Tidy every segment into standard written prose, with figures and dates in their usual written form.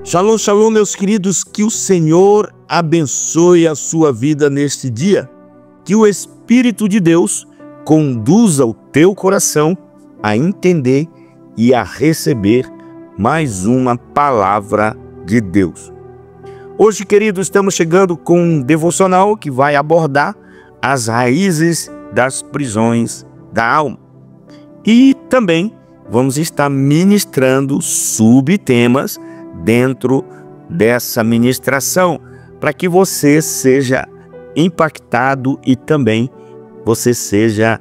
Shalom, shalom, meus queridos, que o Senhor abençoe a sua vida neste dia. Que o Espírito de Deus conduza o teu coração a entender e a receber mais uma palavra de Deus. Hoje, queridos, estamos chegando com um devocional que vai abordar as raízes das prisões da alma. E também vamos estar ministrando subtemas dentro dessa ministração, para que você seja impactado e também você seja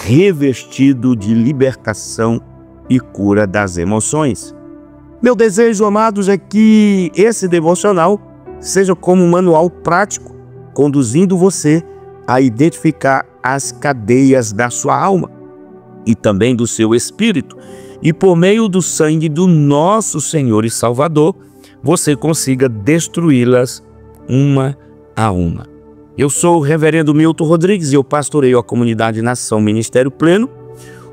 revestido de libertação e cura das emoções. Meu desejo, amados, é que esse devocional seja como um manual prático, conduzindo você a identificar as cadeias da sua alma e também do seu espírito, e por meio do sangue do nosso Senhor e Salvador, você consiga destruí-las uma a uma. Eu sou o reverendo Milton Rodrigues e eu pastoreio a comunidade Nação Ministério Pleno.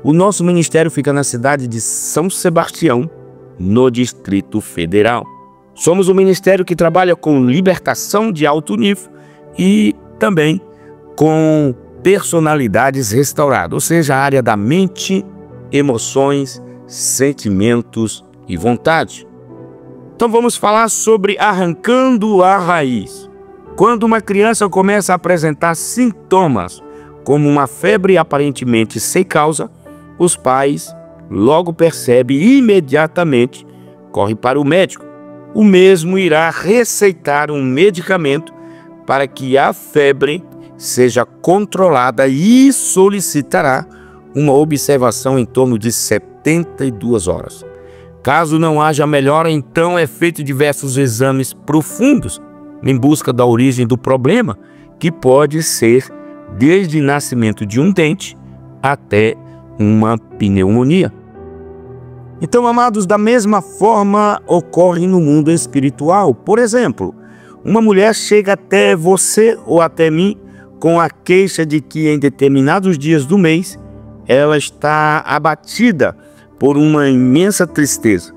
O nosso ministério fica na cidade de São Sebastião, no Distrito Federal. Somos um ministério que trabalha com libertação de alto nível e também com personalidades restauradas, ou seja, a área da mente, emoções, sentimentos e vontade. Então vamos falar sobre arrancando a raiz. Quando uma criança começa a apresentar sintomas, como uma febre aparentemente sem causa, os pais logo percebem e imediatamente correm para o médico. O mesmo irá receitar um medicamento para que a febre seja controlada e solicitará uma observação em torno de 72 horas. Caso não haja melhora, então é feito diversos exames profundos em busca da origem do problema, que pode ser desde o nascimento de um dente até uma pneumonia. Então, amados, da mesma forma ocorre no mundo espiritual. Por exemplo, uma mulher chega até você ou até mim com a queixa de que em determinados dias do mês ela está abatida por uma imensa tristeza.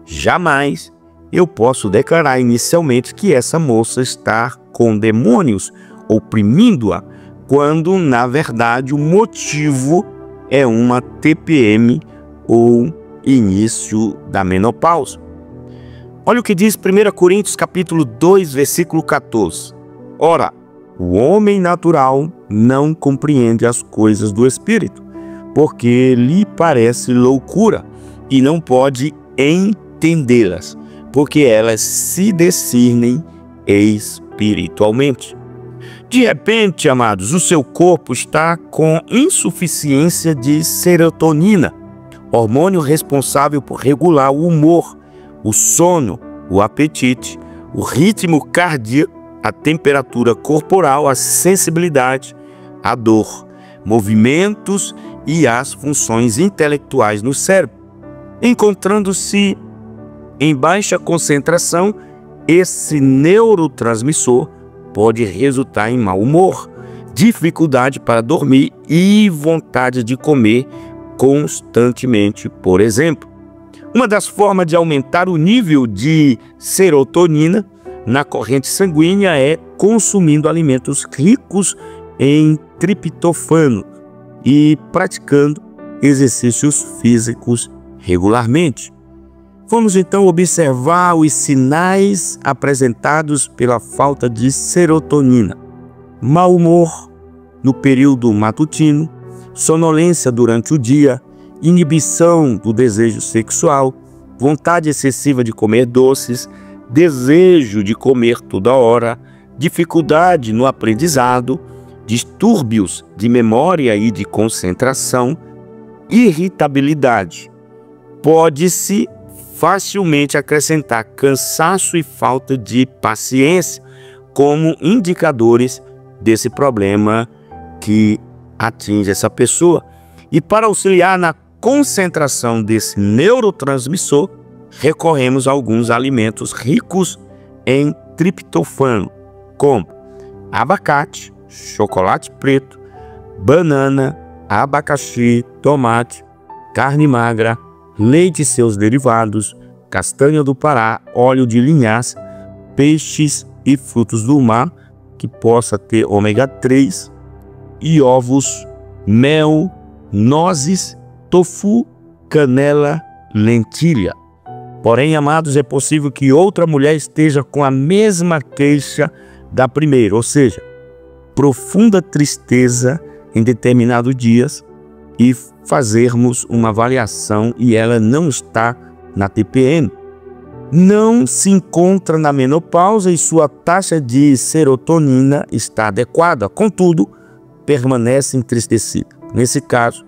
Jamais eu posso declarar inicialmente que essa moça está com demônios oprimindo-a, quando na verdade o motivo é uma TPM ou início da menopausa. Olha o que diz 1 Coríntios capítulo 2, versículo 14. Ora, o homem natural não compreende as coisas do Espírito, porque lhe parece loucura e não pode entendê-las, porque elas se discernem espiritualmente. De repente, amados, o seu corpo está com insuficiência de serotonina, hormônio responsável por regular o humor, o sono, o apetite, o ritmo cardíaco, a temperatura corporal, a sensibilidade, a dor, movimentos e as funções intelectuais no cérebro. Encontrando-se em baixa concentração, esse neurotransmissor pode resultar em mau humor, dificuldade para dormir e vontade de comer constantemente, por exemplo. Uma das formas de aumentar o nível de serotonina na corrente sanguínea é consumindo alimentos ricos em triptofano e praticando exercícios físicos regularmente. Vamos então observar os sinais apresentados pela falta de serotonina: mau humor no período matutino, sonolência durante o dia, inibição do desejo sexual, vontade excessiva de comer doces, desejo de comer toda hora, dificuldade no aprendizado, distúrbios de memória e de concentração, irritabilidade. Pode-se facilmente acrescentar cansaço e falta de paciência como indicadores desse problema que atinge essa pessoa. E para auxiliar na concentração desse neurotransmissor, recorremos a alguns alimentos ricos em triptofano, como abacate, chocolate preto, banana, abacaxi, tomate, carne magra, leite e seus derivados, castanha do Pará, óleo de linhaça, peixes e frutos do mar, que possa ter ômega 3, e ovos, mel, nozes, tofu, canela, lentilha. Porém, amados, é possível que outra mulher esteja com a mesma queixa da primeira, ou seja, profunda tristeza em determinados dias, e fazermos uma avaliação e ela não está na TPM. Não se encontra na menopausa e sua taxa de serotonina está adequada, contudo, permanece entristecida. Nesse caso,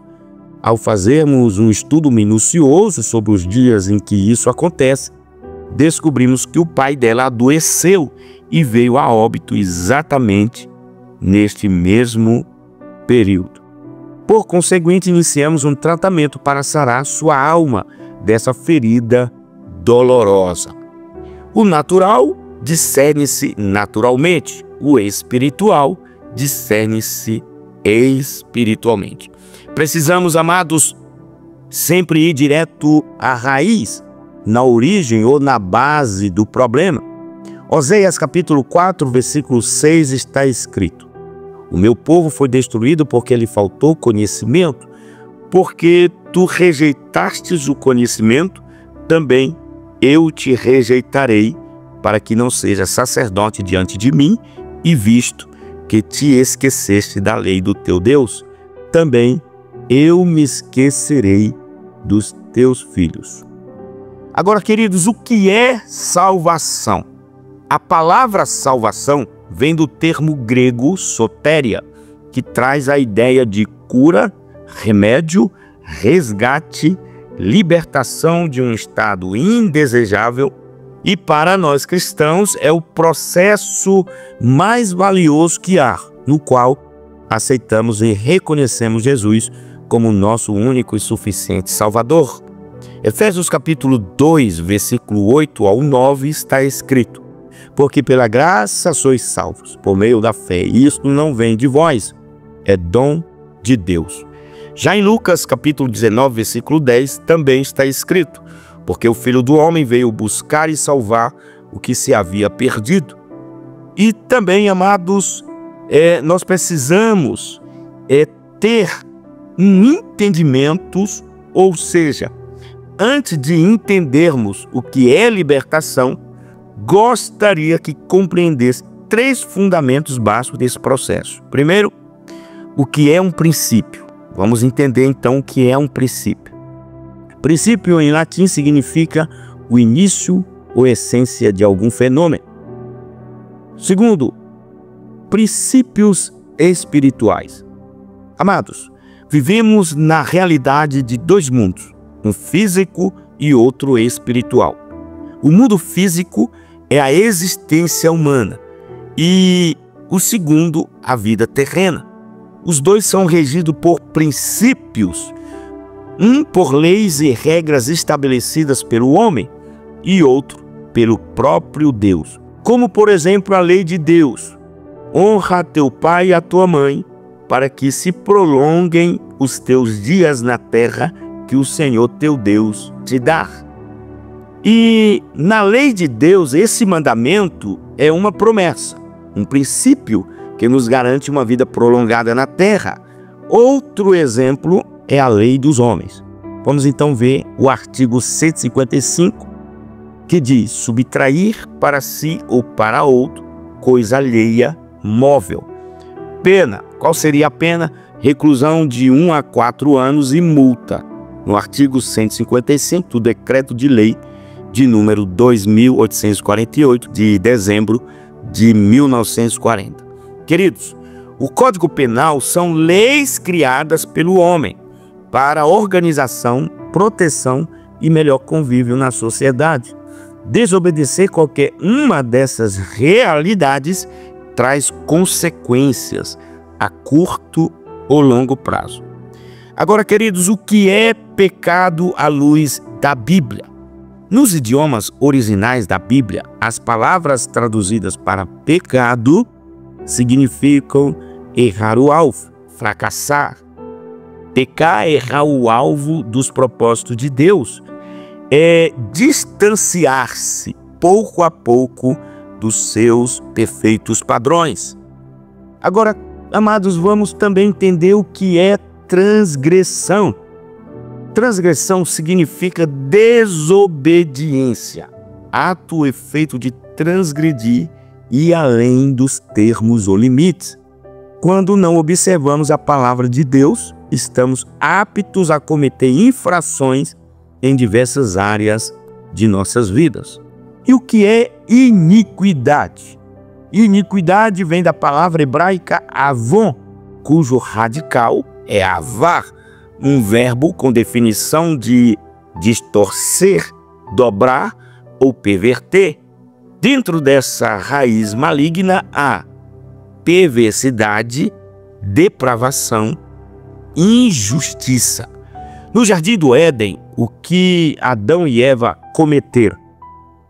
ao fazermos um estudo minucioso sobre os dias em que isso acontece, descobrimos que o pai dela adoeceu e veio a óbito exatamente neste mesmo período. Por conseguinte, iniciamos um tratamento para sarar sua alma dessa ferida dolorosa. O natural discerne-se naturalmente, o espiritual discerne-se espiritualmente. Precisamos, amados, sempre ir direto à raiz, na origem ou na base do problema. Oséias capítulo 4, versículo 6 está escrito: o meu povo foi destruído porque lhe faltou conhecimento, porque tu rejeitastes o conhecimento, também eu te rejeitarei, para que não sejas sacerdote diante de mim, e visto que te esqueceste da lei do teu Deus, também eu me esquecerei dos teus filhos. Agora, queridos, o que é salvação? A palavra salvação vem do termo grego sotéria, que traz a ideia de cura, remédio, resgate, libertação de um estado indesejável, e para nós cristãos é o processo mais valioso que há, no qual aceitamos e reconhecemos Jesus como nosso único e suficiente Salvador. Efésios capítulo 2, versículo 8 ao 9 está escrito: porque pela graça sois salvos, por meio da fé, e isto não vem de vós, é dom de Deus. Já em Lucas capítulo 19, versículo 10, também está escrito: porque o Filho do Homem veio buscar e salvar o que se havia perdido. E também, amados, nós precisamos ter um entendimento, ou seja, antes de entendermos o que é libertação, gostaria que compreendesse 3 fundamentos básicos desse processo. Primeiro, o que é um princípio. Vamos entender então o que é um princípio. Princípio em latim significa o início ou essência de algum fenômeno. Segundo, princípios espirituais. Amados, vivemos na realidade de 2 mundos, um físico e outro espiritual. O mundo físico é a existência humana e o segundo, a vida terrena. Os 2 são regidos por princípios, um por leis e regras estabelecidas pelo homem e outro pelo próprio Deus. Como, por exemplo, a lei de Deus: honra a teu pai e a tua mãe, para que se prolonguem os teus dias na terra que o Senhor teu Deus te dá. E na lei de Deus, esse mandamento é uma promessa, um princípio que nos garante uma vida prolongada na terra. Outro exemplo é a lei dos homens. Vamos então ver o artigo 155, que diz: subtrair para si ou para outro coisa alheia móvel. Pena. Qual seria a pena? Reclusão de 1 a 4 anos e multa. No artigo 155 do decreto de lei de número 2.848, de dezembro de 1940. Queridos, o Código Penal são leis criadas pelo homem para a organização, proteção e melhor convívio na sociedade. Desobedecer qualquer uma dessas realidades traz consequências a curto ou longo prazo. Agora, queridos, o que é pecado à luz da Bíblia? Nos idiomas originais da Bíblia, as palavras traduzidas para pecado significam errar o alvo, fracassar. Pecar é errar o alvo dos propósitos de Deus. é distanciar-se pouco a pouco dos seus perfeitos padrões. Agora, amados, vamos também entender o que é transgressão. Transgressão significa desobediência, ato ou efeito de transgredir e além dos termos ou limites. Quando não observamos a palavra de Deus, estamos aptos a cometer infrações em diversas áreas de nossas vidas. E o que é iniquidade? Iniquidade vem da palavra hebraica avon, cujo radical é avar, um verbo com definição de distorcer, dobrar ou perverter. Dentro dessa raiz maligna há perversidade, depravação, injustiça. No jardim do Éden, o que Adão e Eva cometeram?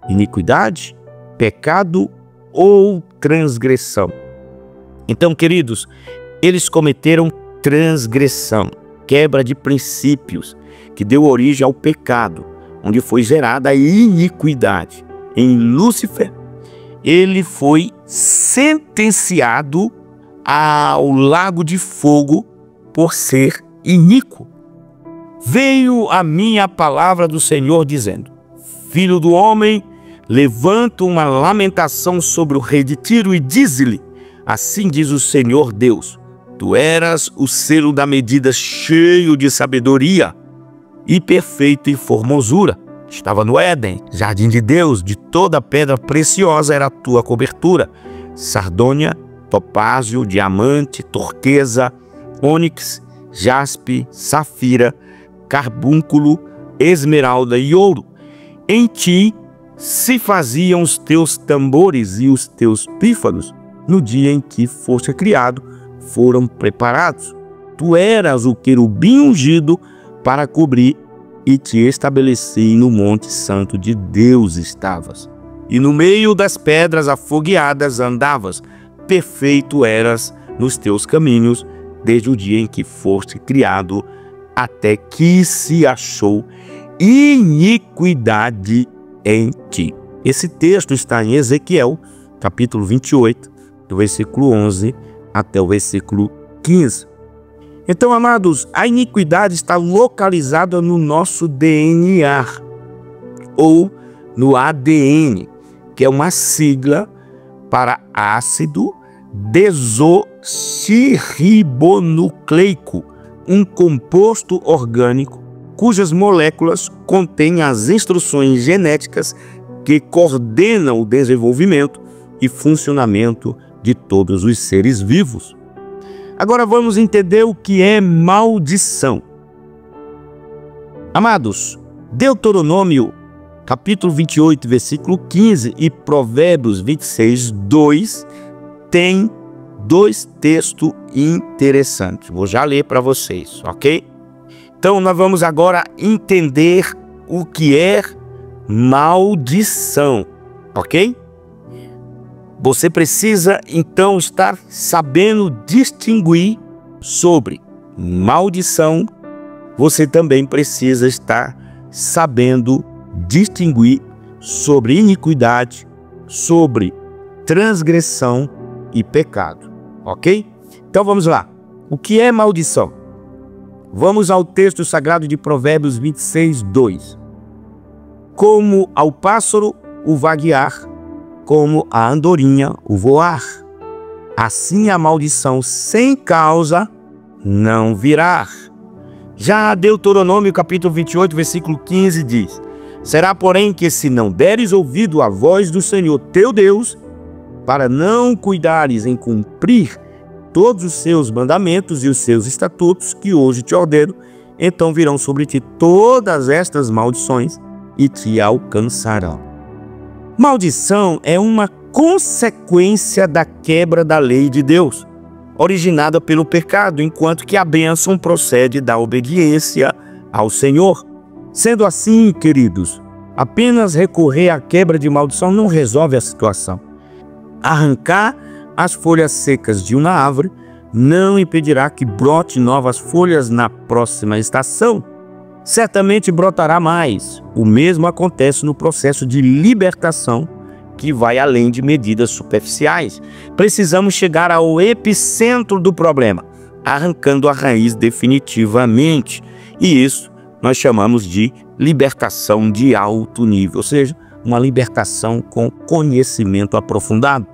Iniquidade, pecado ou transgressão? Então, queridos, eles cometeram transgressão, quebra de princípios, que deu origem ao pecado, onde foi gerada a iniquidade. Em Lúcifer, ele foi sentenciado ao lago de fogo por ser iníquo. Veio a mim a palavra do Senhor dizendo: Filho do homem, levanta uma lamentação sobre o rei de Tiro e dize-lhe: assim diz o Senhor Deus, tu eras o selo da medida cheio de sabedoria e perfeito em formosura. Estava no Éden, jardim de Deus, de toda pedra preciosa era a tua cobertura. Sardônia, topázio, diamante, turquesa, ônix, jaspe, safira, carbúnculo, esmeralda e ouro. Em ti se faziam os teus tambores e os teus pífanos. No dia em que foste criado, foram preparados. Tu eras o querubim ungido para cobrir, e te estabeleci no monte santo de Deus estavas. E no meio das pedras afogueadas andavas. Perfeito eras nos teus caminhos, desde o dia em que foste criado, até que se achou iniquidade em ti. Esse texto está em Ezequiel, capítulo 28, do versículo 11 até o versículo 15. Então, amados, a iniquidade está localizada no nosso DNA, ou no ADN, que é uma sigla para ácido desoxirribonucleico, um composto orgânico cujas moléculas contêm as instruções genéticas que coordenam o desenvolvimento e funcionamento de todos os seres vivos. Agora vamos entender o que é maldição. Amados, Deuteronômio, capítulo 28, versículo 15 e Provérbios 26, 2 tem dois textos interessantes. Vou já ler para vocês, ok? Então nós vamos agora entender o que é maldição, ok? Você precisa, então, estar sabendo distinguir sobre maldição. Você também precisa estar sabendo distinguir sobre iniquidade, sobre transgressão e pecado, ok? Então vamos lá. O que é maldição? Vamos ao texto sagrado de Provérbios 26, 2. Como ao pássaro o vaguear, como a andorinha o voar, assim a maldição sem causa não virá. Já Deuteronômio capítulo 28, versículo 15 diz: será, porém, que se não deres ouvido à voz do Senhor teu Deus, para não cuidares em cumprir todos os seus mandamentos e os seus estatutos que hoje te ordeno, então virão sobre ti todas estas maldições e te alcançarão. Maldição é uma consequência da quebra da lei de Deus, originada pelo pecado, enquanto que a bênção procede da obediência ao Senhor. Sendo assim, queridos, apenas recorrer à quebra de maldição não resolve a situação. Arrancar as folhas secas de uma árvore não impedirá que brote novas folhas na próxima estação. certamente brotará mais. O mesmo acontece no processo de libertação, que vai além de medidas superficiais. Precisamos chegar ao epicentro do problema, arrancando a raiz definitivamente. E isso nós chamamos de libertação de alto nível, ou seja, uma libertação com conhecimento aprofundado.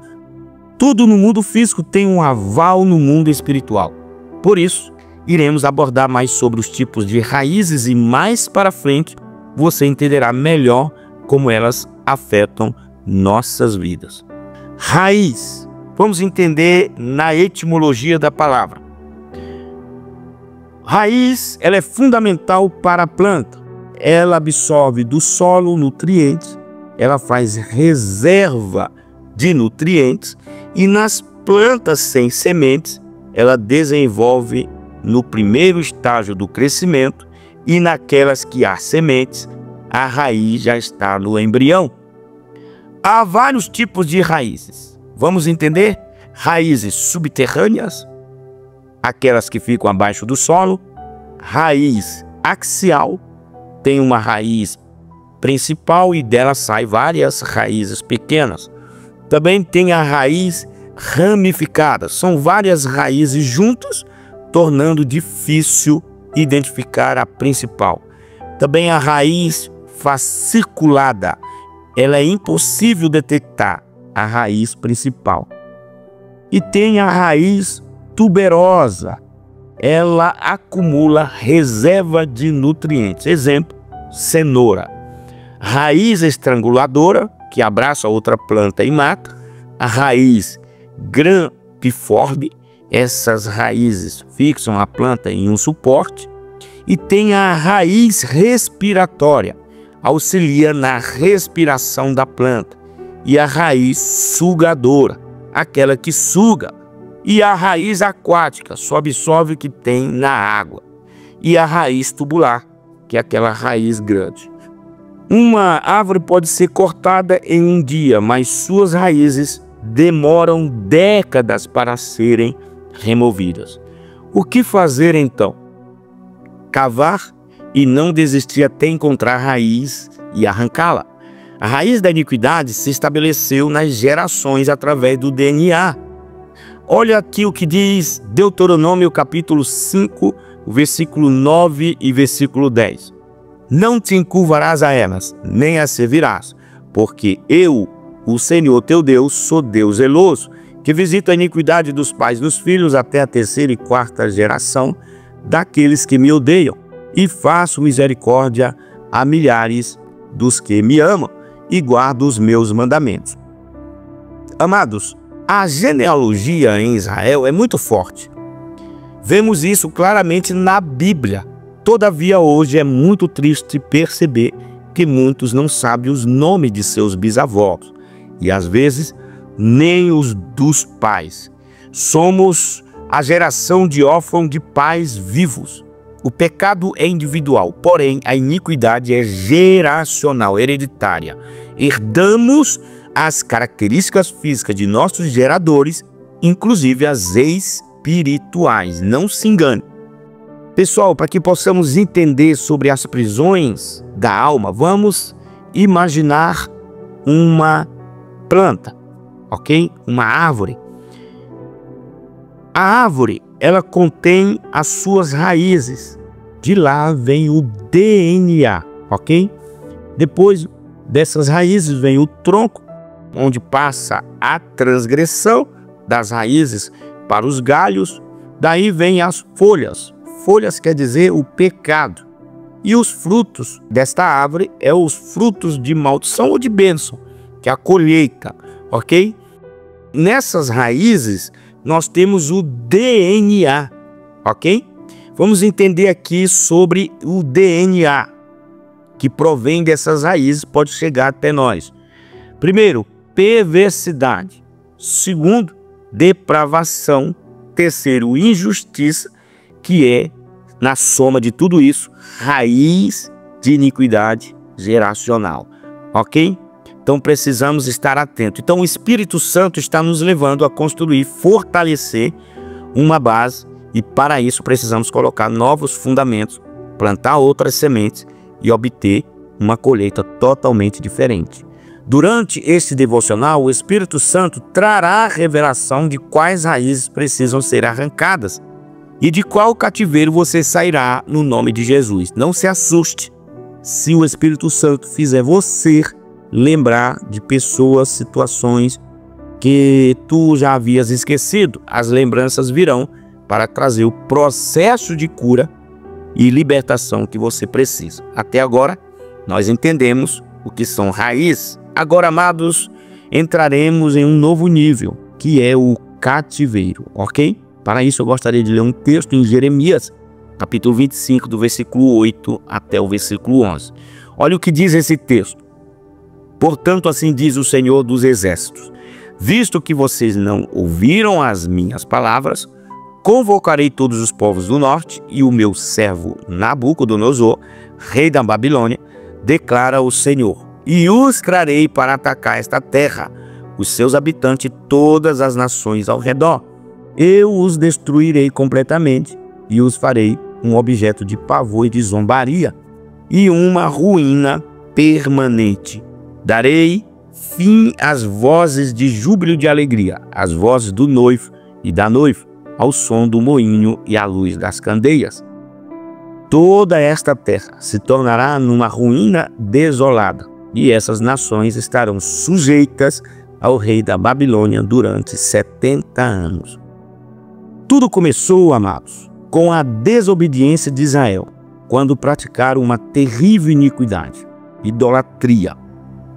Tudo no mundo físico tem um aval no mundo espiritual. Por isso, iremos abordar mais sobre os tipos de raízes e mais para frente você entenderá melhor como elas afetam nossas vidas. Raiz. Vamos entender na etimologia da palavra. Raiz, ela é fundamental para a planta. Ela absorve do solo nutrientes, ela faz reserva de nutrientes e nas plantas sem sementes, ela desenvolve no primeiro estágio do crescimento e naquelas que há sementes, a raiz já está no embrião. Há vários tipos de raízes. Vamos entender? Raízes subterrâneas, aquelas que ficam abaixo do solo. Raiz axial, tem uma raiz principal e dela saem várias raízes pequenas. Também tem a raiz ramificada, são várias raízes juntas, tornando difícil identificar a principal. Também a raiz fasciculada, ela é impossível detectar a raiz principal. E tem a raiz tuberosa, ela acumula reserva de nutrientes. Exemplo, cenoura. Raiz estranguladora, que abraça outra planta e mata. A raiz grampiforme, essas raízes fixam a planta em um suporte. E tem a raiz respiratória, auxilia na respiração da planta. E a raiz sugadora, aquela que suga. E a raiz aquática, só absorve o que tem na água. E a raiz tubular, que é aquela raiz grande. Uma árvore pode ser cortada em um dia, mas suas raízes demoram décadas para serem removidas. O que fazer então? Cavar e não desistir até encontrar a raiz e arrancá-la. A raiz da iniquidade se estabeleceu nas gerações através do DNA. Olha aqui o que diz Deuteronômio capítulo 5, versículo 9 e versículo 10. Não te encurvarás a elas, nem as servirás, porque eu, o Senhor teu Deus, sou Deus zeloso, que visito a iniquidade dos pais dos filhos até a terceira e quarta geração daqueles que me odeiam, e faço misericórdia a milhares dos que me amam e guardam os meus mandamentos. Amados, a genealogia em Israel é muito forte. Vemos isso claramente na Bíblia. Todavia, hoje é muito triste perceber que muitos não sabem os nomes de seus bisavós e, às vezes, nem os dos pais. Somos a geração de órfãos de pais vivos. O pecado é individual, porém a iniquidade é geracional, hereditária. Herdamos as características físicas de nossos geradores, inclusive as espirituais. Não se engane. Pessoal, para que possamos entender sobre as prisões da alma, vamos imaginar uma planta, ok? Uma árvore. A árvore, ela contém as suas raízes. De lá vem o DNA, ok? Depois dessas raízes vem o tronco, onde passa a transgressão das raízes para os galhos. Daí vem as folhas. Folhas quer dizer o pecado. E os frutos desta árvore é os frutos de maldição ou de bênção, que é a colheita, ok? Nessas raízes nós temos o DNA, ok? Vamos entender aqui sobre o DNA que provém dessas raízes, pode chegar até nós. Primeiro, perversidade. Segundo, depravação. Terceiro, injustiça, que é, na soma de tudo isso, raiz de iniquidade geracional, ok? Então precisamos estar atentos. Então o Espírito Santo está nos levando a construir, fortalecer uma base, e para isso precisamos colocar novos fundamentos plantar outras sementes e obter uma colheita totalmente diferente. Durante este devocional, o Espírito Santo trará a revelação de quais raízes precisam ser arrancadas e de qual cativeiro você sairá no nome de Jesus. Não se assuste se o Espírito Santo fizer você lembrar de pessoas, situações que tu já havias esquecido. As lembranças virão para trazer o processo de cura e libertação que você precisa. Até agora, nós entendemos o que são raízes. Agora, amados, entraremos em um novo nível, que é o cativeiro, ok? Para isso, eu gostaria de ler um texto em Jeremias, capítulo 25, do versículo 8 até o versículo 11. Olha o que diz esse texto. Portanto, assim diz o Senhor dos Exércitos: visto que vocês não ouviram as minhas palavras, convocarei todos os povos do norte e o meu servo Nabucodonosor, rei da Babilônia, declara o Senhor, e os trarei para atacar esta terra, os seus habitantes e todas as nações ao redor. Eu os destruirei completamente e os farei um objeto de pavor e de zombaria e uma ruína permanente. Darei fim às vozes de júbilo e de alegria, às vozes do noivo e da noiva, ao som do moinho e à luz das candeias. Toda esta terra se tornará numa ruína desolada, e essas nações estarão sujeitas ao rei da Babilônia durante 70 anos. Tudo começou, amados, com a desobediência de Israel, quando praticaram uma terrível iniquidade, idolatria,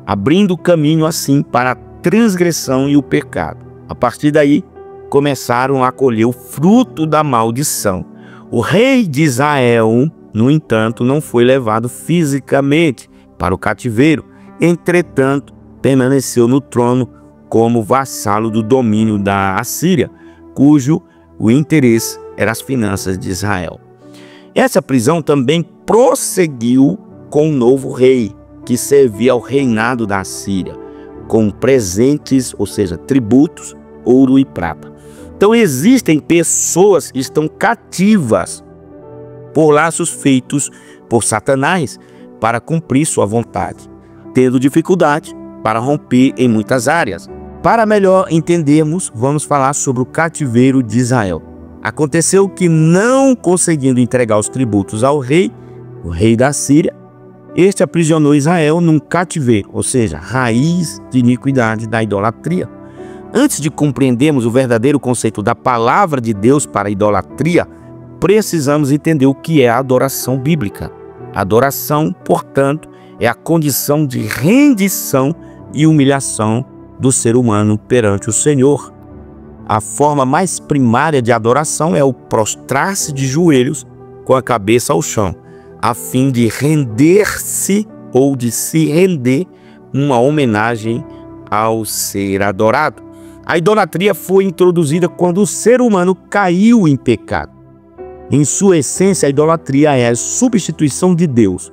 abrindo caminho assim para a transgressão e o pecado. A partir daí, começaram a colher o fruto da maldição. O rei de Israel, no entanto, não foi levado fisicamente para o cativeiro, entretanto, permaneceu no trono como vassalo do domínio da Assíria, cujo o interesse era as finanças de Israel. Essa prisão também prosseguiu com o novo rei, que servia ao reinado da Assíria, com presentes, ou seja, tributos, ouro e prata. Então existem pessoas que estão cativas por laços feitos por Satanás para cumprir sua vontade, tendo dificuldade para romper em muitas áreas. Para melhor entendermos, vamos falar sobre o cativeiro de Israel. Aconteceu que, não conseguindo entregar os tributos ao rei, o rei da Síria, este aprisionou Israel num cativeiro, ou seja, raiz de iniquidade da idolatria. Antes de compreendermos o verdadeiro conceito da palavra de Deus para a idolatria, precisamos entender o que é a adoração bíblica. A adoração, portanto, é a condição de rendição e humilhação do ser humano perante o Senhor. A forma mais primária de adoração é o prostrar-se de joelhos com a cabeça ao chão, a fim de render-se ou de se render uma homenagem ao ser adorado. A idolatria foi introduzida quando o ser humano caiu em pecado. Em sua essência, a idolatria é a substituição de Deus,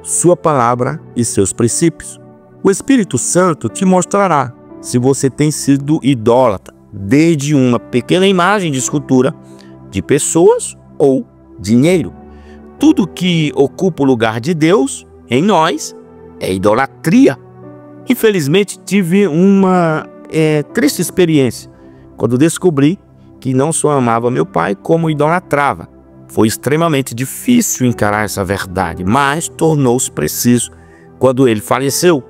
sua palavra e seus princípios. O Espírito Santo te mostrará se você tem sido idólatra, desde uma pequena imagem de escultura, de pessoas ou dinheiro. Tudo que ocupa o lugar de Deus em nós é idolatria. Infelizmente, tive uma triste experiência quando descobri que não só amava meu pai, como idolatrava. Foi extremamente difícil encarar essa verdade, mas tornou-se preciso quando ele faleceu.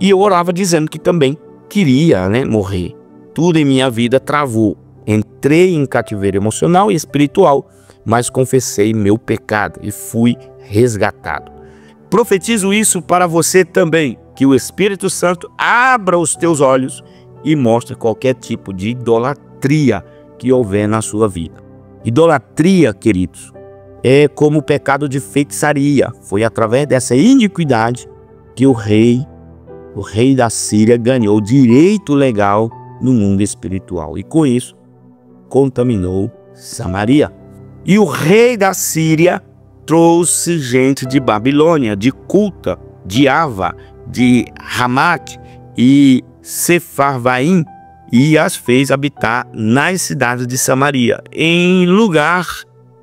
E eu orava dizendo que também queria, morrer. Tudo em minha vida travou. Entrei em cativeiro emocional e espiritual, mas confessei meu pecado e fui resgatado. Profetizo isso para você também, que o Espírito Santo abra os teus olhos e mostre qualquer tipo de idolatria que houver na sua vida. Idolatria, queridos, é como o pecado de feitiçaria. Foi através dessa iniquidade que o rei da Síria ganhou direito legal no mundo espiritual. E com isso, contaminou Samaria. E o rei da Síria trouxe gente de Babilônia, de Culta, de Ava, de Ramate e Sefarvaim, e as fez habitar nas cidades de Samaria, em lugar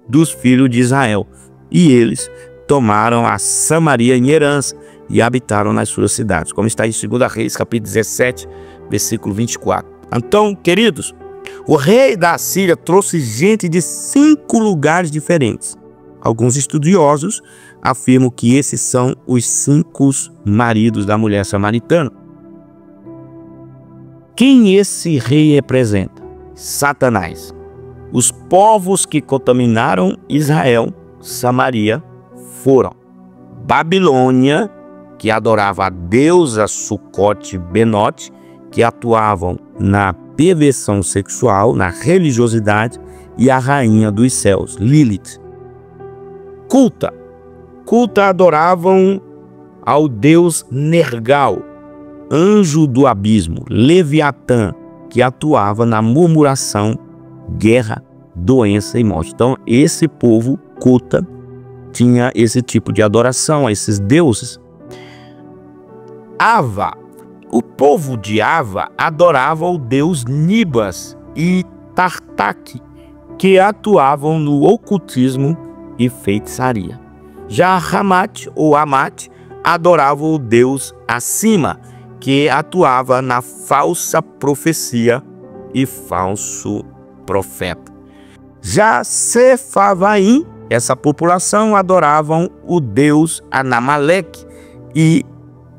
dos filhos de Israel. e eles tomaram a Samaria em herança e habitaram nas suas cidades, como está em 2 Reis, capítulo 17, versículo 24. Então, queridos, o rei da Assíria trouxe gente de 5 lugares diferentes. Alguns estudiosos afirmam que esses são os 5 maridos da mulher samaritana. Quem esse rei representa? Satanás. Os povos que contaminaram Israel, Samaria, foram Babilônia, que adorava a deusa Sucote-Benote, que atuavam na perversão sexual, na religiosidade, e a rainha dos céus, Lilith. Culta adoravam ao deus Nergal, anjo do abismo, Leviatã, que atuava na murmuração, guerra, doença e morte. Então, esse povo culta tinha esse tipo de adoração a esses deuses. Ava, o povo de Ava adorava o deus Nibas e Tartak, que atuavam no ocultismo e feitiçaria. Já Ramat ou Amat adorava o deus Acima, que atuava na falsa profecia e falso profeta. Já Sefavaim, essa população adoravam o deus Anamaleque e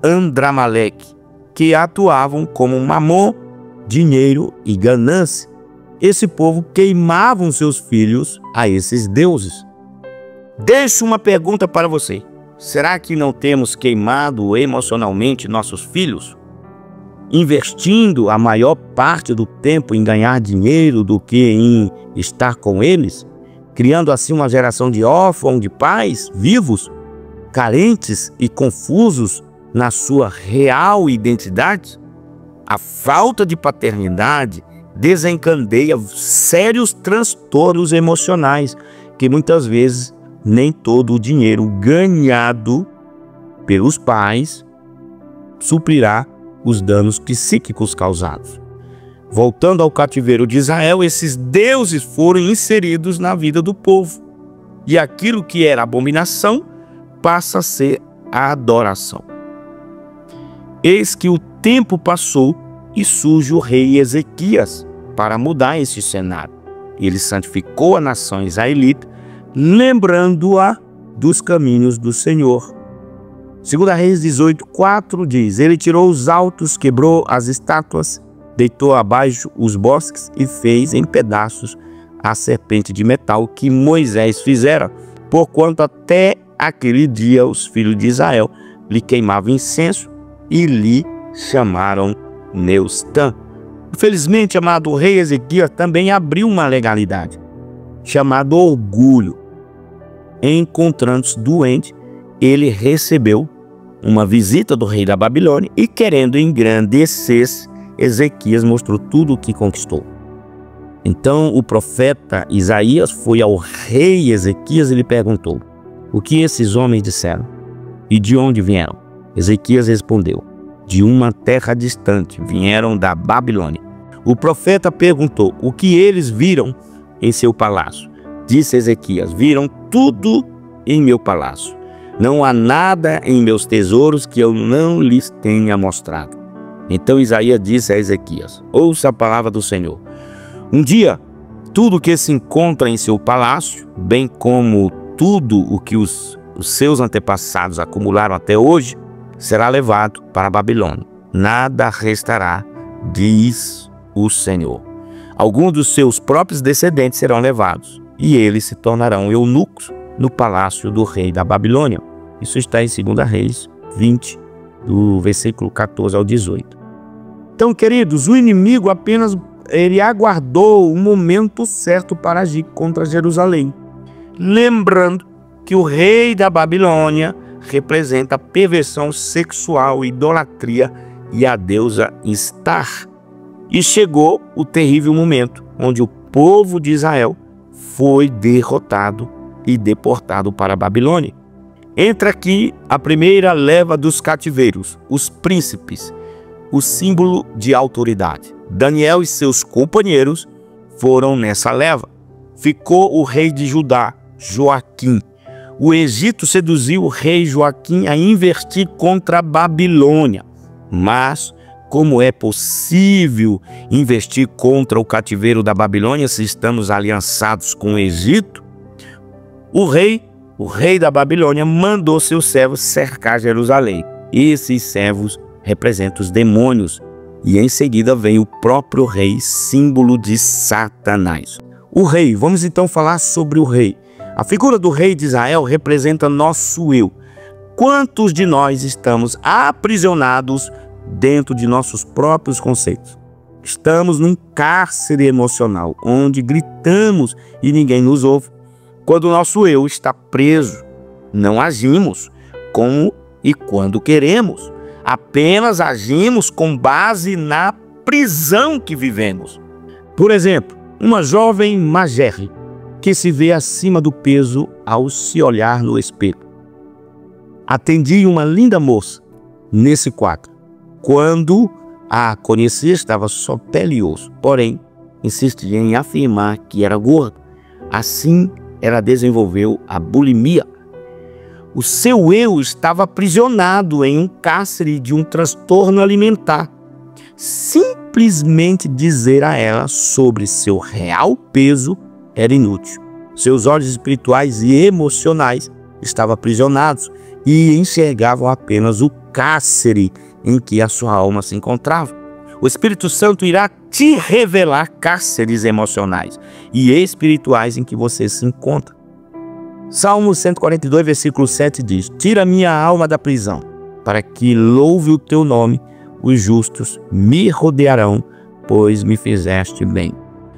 Andramaleque, que atuavam como mamon, dinheiro e ganância. Esse povo queimavam seus filhos a esses deuses. Deixo uma pergunta para você. Será que não temos queimado emocionalmente nossos filhos? Investindo a maior parte do tempo em ganhar dinheiro do que em estar com eles? Criando assim uma geração de órfãos de pais vivos, carentes e confusos na sua real identidade? A falta de paternidade desencadeia sérios transtornos emocionais que muitas vezes nem todo o dinheiro ganhado pelos pais suprirá os danos psíquicos causados. Voltando ao cativeiro de Israel, esses deuses foram inseridos na vida do povo. E aquilo que era abominação passa a ser a adoração. Eis que o tempo passou e surge o rei Ezequias para mudar esse cenário. Ele santificou a nação israelita, lembrando-a dos caminhos do Senhor. 2 Reis 18:4 diz: ele tirou os altos, quebrou as estátuas, deitou abaixo os bosques e fez em pedaços a serpente de metal que Moisés fizera, porquanto até aquele dia os filhos de Israel lhe queimavam incenso e lhe chamaram Neustã. Infelizmente, amado, o rei Ezequias também abriu uma legalidade, chamado orgulho. Encontrando-se doente, ele recebeu uma visita do rei da Babilônia e, querendo engrandecer-se, Ezequias mostrou tudo o que conquistou. Então o profeta Isaías foi ao rei Ezequias e lhe perguntou: o que esses homens disseram? E de onde vieram? Ezequias respondeu: de uma terra distante, vieram da Babilônia. O profeta perguntou: o que eles viram em seu palácio? Disse Ezequias: viram tudo em meu palácio. Não há nada em meus tesouros que eu não lhes tenha mostrado. Então Isaías disse a Ezequias: ouça a palavra do Senhor. Um dia, tudo que se encontra em seu palácio, bem como tudo o que os seus antepassados acumularam até hoje, será levado para a Babilônia. Nada restará, diz o Senhor. Alguns dos seus próprios descendentes serão levados, e eles se tornarão eunucos no palácio do rei da Babilônia. Isso está em 2 Reis 20, do versículo 14 ao 18. Então, queridos, o inimigo apenas aguardou o momento certo para agir contra Jerusalém. Lembrando que o rei da Babilônia representa a perversão sexual, idolatria e a deusa Estar. E chegou o terrível momento onde o povo de Israel foi derrotado e deportado para a Babilônia. Entra aqui a primeira leva dos cativeiros, os príncipes, o símbolo de autoridade. Daniel e seus companheiros foram nessa leva. Ficou o rei de Judá, Joaquim, o Egito seduziu o rei Joaquim a investir contra a Babilônia. Mas, como é possível investir contra o cativeiro da Babilônia se estamos aliançados com o Egito? O rei da Babilônia mandou seus servos cercar Jerusalém. Esses servos representam os demônios. E em seguida vem o próprio rei, símbolo de Satanás. O rei, vamos então falar sobre o rei. A figura do rei de Israel representa nosso eu. Quantos de nós estamos aprisionados dentro de nossos próprios conceitos? Estamos num cárcere emocional, onde gritamos e ninguém nos ouve. Quando o nosso eu está preso, não agimos como e quando queremos. Apenas agimos com base na prisão que vivemos. Por exemplo, uma jovem magere que se vê acima do peso ao se olhar no espelho. Atendi uma linda moça nesse quadro. Quando a conheci, estava só pele e osso, porém insistia em afirmar que era gorda. Assim, ela desenvolveu a bulimia. O seu eu estava aprisionado em um cárcere de um transtorno alimentar. Simplesmente dizer a ela sobre seu real peso era inútil. Seus olhos espirituais e emocionais estavam aprisionados e enxergavam apenas o cárcere em que a sua alma se encontrava. O Espírito Santo irá te revelar cárceres emocionais e espirituais em que você se encontra. Salmo 142, versículo 7 diz: tira minha alma da prisão, para que louve o teu nome, os justos me rodearão, pois me fizeste bem.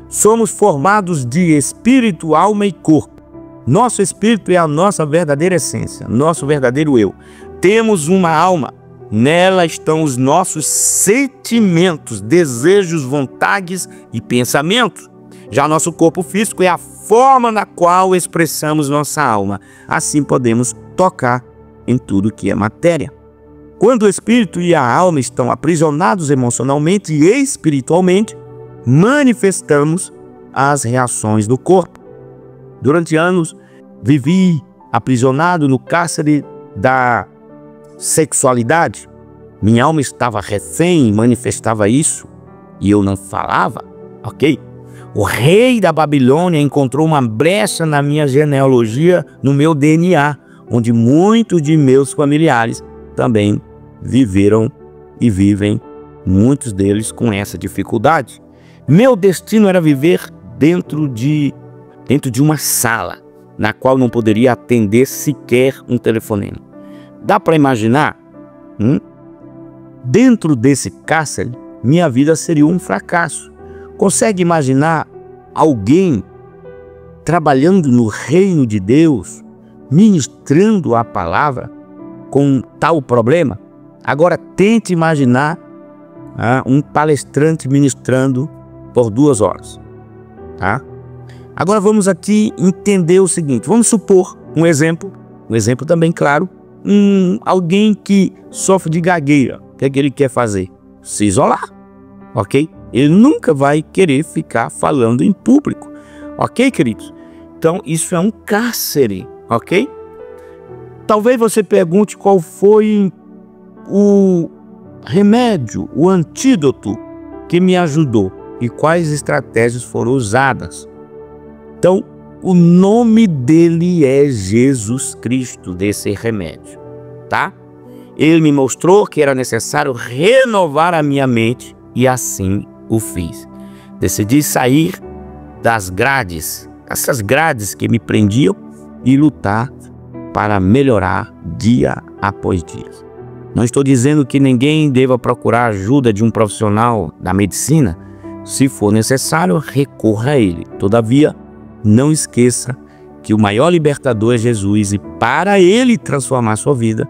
Somos formados de espírito, alma e corpo. Nosso espírito é a nossa verdadeira essência, nosso verdadeiro eu. Temos uma alma, nela estão os nossos sentimentos, desejos, vontades e pensamentos. Já nosso corpo físico é a forma na qual expressamos nossa alma. Assim podemos tocar em tudo que é matéria. Quando o espírito e a alma estão aprisionados emocionalmente e espiritualmente, manifestamos as reações do corpo. Durante anos, vivi aprisionado no cárcere da sexualidade. Minha alma estava refém e manifestava isso, e eu não falava, ok? O rei da Babilônia encontrou uma brecha na minha genealogia, no meu DNA, onde muitos de meus familiares também viveram e vivem, muitos deles com essa dificuldade. Meu destino era viver dentro de uma sala, na qual não poderia atender sequer um telefonema. Dá para imaginar? Dentro desse cárcere, minha vida seria um fracasso. Consegue imaginar alguém trabalhando no reino de Deus, ministrando a palavra com tal problema? Agora tente imaginar um palestrante ministrando por 2 horas. Agora vamos aqui entender o seguinte. Vamos supor um exemplo também claro. Alguém que sofre de gagueira. O que é que ele quer fazer? Se isolar, ok? Ele nunca vai querer ficar falando em público, ok, queridos? Então isso é um cárcere, ok? Talvez você pergunte qual foi o remédio, o antídoto que me ajudou e quais estratégias foram usadas. Então, o nome dele é Jesus Cristo, desse remédio, tá? Ele me mostrou que era necessário renovar a minha mente e assim o fiz. Decidi sair das grades, essas grades que me prendiam, e lutar para melhorar dia após dia. Não estou dizendo que ninguém deva procurar ajuda de um profissional da medicina. Se for necessário, recorra a ele. Todavia, não esqueça que o maior libertador é Jesus e para ele transformar sua vida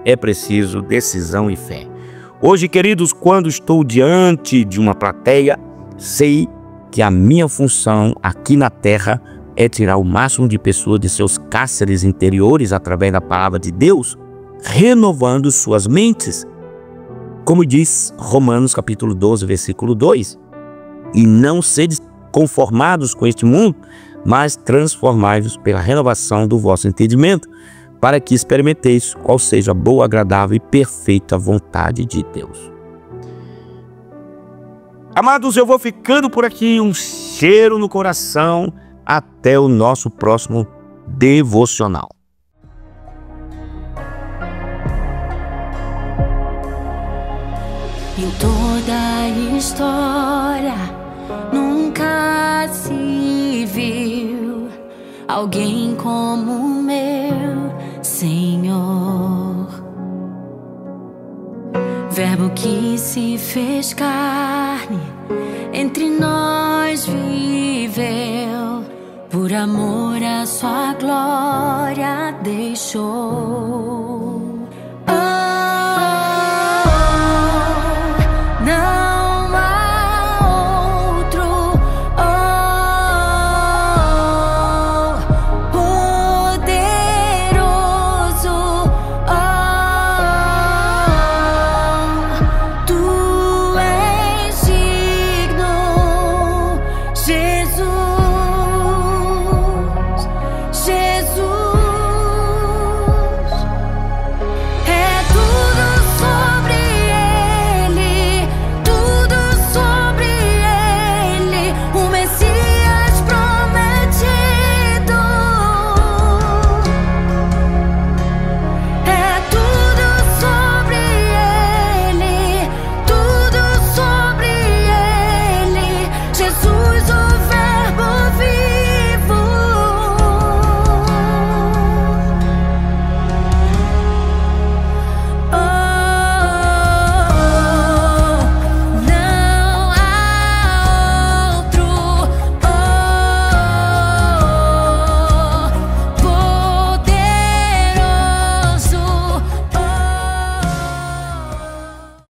é preciso decisão e fé. Hoje, queridos, quando estou diante de uma plateia, sei que a minha função aqui na terra é tirar o máximo de pessoas de seus cárceres interiores através da palavra de Deus, renovando suas mentes. Como diz Romanos capítulo 12, versículo 2, e não sedes conformados com este mundo, mas transformai-vos pela renovação do vosso entendimento, para que experimenteis qual seja a boa, agradável e perfeita vontade de Deus. Amados, eu vou ficando por aqui, um cheiro no coração, até o nosso próximo devocional. Em toda a história nunca se viu alguém como o meu Senhor. Verbo que se fez carne, entre nós viveu, por amor a sua glória deixou.